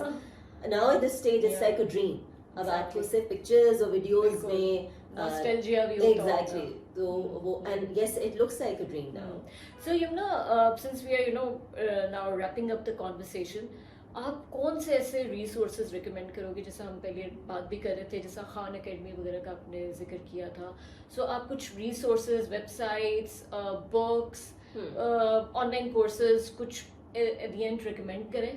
now at this stage it's like a dream. अब आपको सिर्फ पिक्चर्स और वीडियोस में nostalgia भी होता है. Exactly. तो वो and yes, it looks like a dream now. So since we are now wrapping up the conversation, आप कौन से ऐसे रिसोर्सेज रिकमेंड करोगे, जैसा हम पहले बात भी कर रहे थे, जैसा खान एकेडमी वगैरह का आपने जिक्र किया था, सो आप कुछ resources, websites, books, online courses कुछ एट द एंड रिकमेंड करें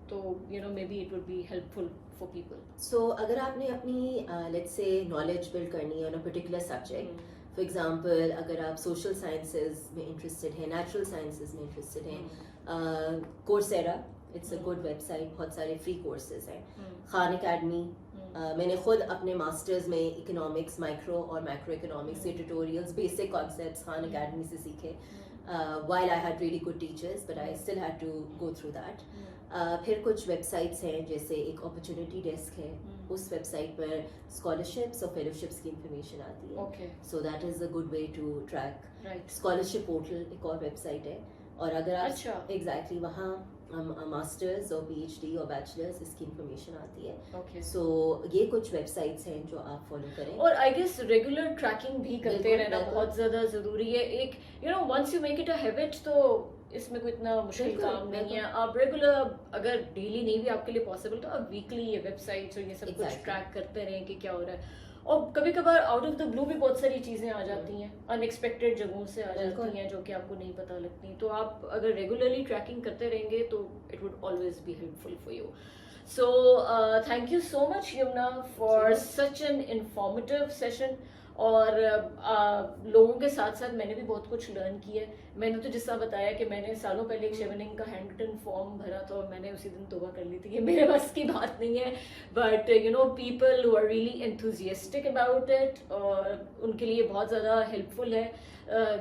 तो maybe it would be helpful for people. So अगर आपने अपनी लेट्स से नॉलेज बिल्ड करनी है on a particular subject, for example अगर आप सोशल साइंसेज में इंटरेस्टेड हैं, नेचुरल साइंसेज में इंटरेस्टेड हैं, Coursera it's a good website, बहुत सारे फ्री कोर्सेज हैं. खान एकेडमी, मैंने खुद अपने मास्टर्स में इकोनॉमिक्स, माइक्रो और मैक्रो इकोनॉमिक्स के tutorials, basic concepts Khan academy से सीखे. while I had really good teachers, but I still had to go through that. फिर कुछ वेबसाइट्स हैं, जैसे एक अपॉर्चुनिटी डेस्क है, उस वेबसाइट पर स्कॉलरशिप्स और फेलोशिप्स की इंफॉर्मेशन आती है. So that is a good way to track. Scholarship portal एक और वेबसाइट है, और अगर आप एग्जैक्टली वहाँ मास्टर्स और PhD और बैचलर्स इसकी इंफॉर्मेशन आती है. सो ये कुछ वेबसाइट्स हैं जो आप फॉलो करें. और आई गेस रेगुलर ट्रैकिंग भी करते रहना बहुत ज़्यादा ज़रूरी है. एक once you make it a habit, तो इसमें कोई इतना मुश्किल काम नहीं है. आप रेगुलर, अगर डेली नहीं भी आपके लिए पॉसिबल, तो आप वीकली ये वेबसाइट्स और ये सब कुछ ट्रैक करते रहें कि क्या हो रहा है. और कभी कभार आउट ऑफ द ब्लू भी बहुत सारी चीज़ें आ जाती हैं, अनएक्सपेक्टेड जगहों से आ जाती हैं जो कि आपको नहीं पता लगती. तो आप अगर रेगुलरली ट्रैकिंग करते रहेंगे तो it would always be helpful for you. So thank you so much Yamuna for such an informative session. और लोगों के साथ साथ मैंने भी बहुत कुछ लर्न किया है. मैंने तो जिस तरह बताया कि मैंने सालों पहले एक शेवनिंग का हैंड रिटन फॉर्म भरा था और मैंने उसी दिन तौबा कर ली थी कि मेरे बस की बात नहीं है. But people who are really enthusiastic about it, और उनके लिए बहुत ज़्यादा हेल्पफुल है,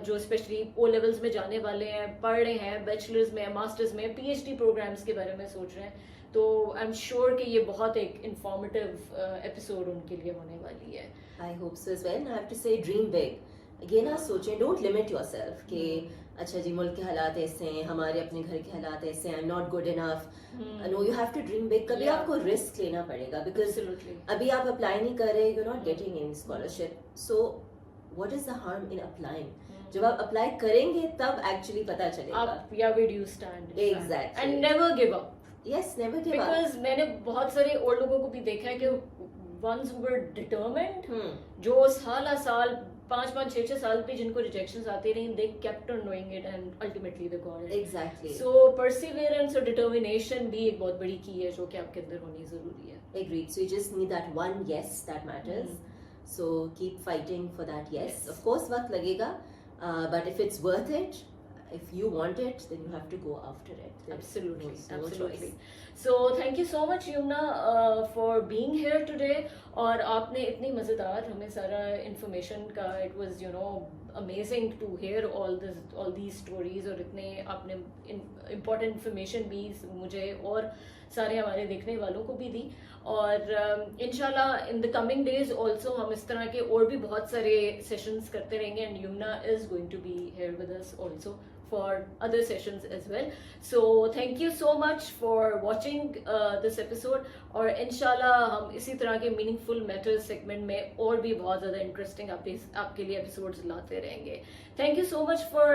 जो स्पेशली ओ लेवल्स में जाने वाले हैं, पढ़ रहे हैं, बैचलर्स में, मास्टर्स में, PhD प्रोग्राम्स के बारे में सोच रहे हैं. तो आई एम श्योर कि ये बहुत एक इंफॉर्मेटिव एपिसोड उनके लिए होने वाली है. I hope so as well. I have to say, dream big. Again, आप सोचें, don't limit yourself कि अच्छा जी मुल्क के हालात ऐसे हैं, हमारे अपने घर के हालात ऐसे हैं, I'm not good enough. No, you have to dream big. कभी आपको रिस्क लेना पड़ेगा, because अभी आप अप्लाई नहीं कर रहे, you're not getting any scholarship. So what is the harm in applying? जब आप अप्लाई करेंगे तब एक्चुअली पता चलेगा आप या where do you stand. Exactly. And never give up. Yes, never give up. Because मैंने बहुत सारे और लोगों को भी देखा है कि ones who were determined, जो साल 5-6 साल पे जिनको rejections आते रही, they kept on doing it and ultimately they got it. Exactly. So perseverance और determination भी एक बहुत बड़ी की है जो कि आपके अंदर होनी जरूरी है. Agreed. So you just need that one yes that matters. So keep fighting for that yes. Of course वक्त लगेगा, but if it's worth it, if you want it, then you have to go after it. Absolutely, no absolutely. choice. So thank you so much Yumna for being here today. और आपने इतनी मज़ेदार हमें सारा information का, it was amazing to hear all these stories, और इतने आपने important information भी मुझे और सारे हमारे देखने वालों को भी दी. और इंशाल्लाह in the coming days also हम इस तरह के और भी बहुत सारे sessions करते रहेंगे, and Yumna is going to be here with us also for other sessions as well. So thank you so much for watching this episode. और इंशाल्लाह हम इसी तरह के meaningful matters segment में और भी बहुत ज़्यादा interesting आपके लिए episodes लाते रहेंगे. Thank you so much for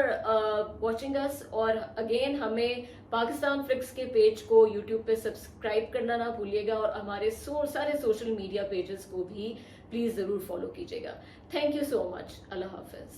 watching us. और again हमें Pakistanflix के पेज को YouTube पे सब्सक्राइब करना ना भूलिएगा, और हमारे सारे सोशल मीडिया पेजेस को भी प्लीज़ ज़रूर फॉलो कीजिएगा. Thank you so much. अल्लाह हाफिज़.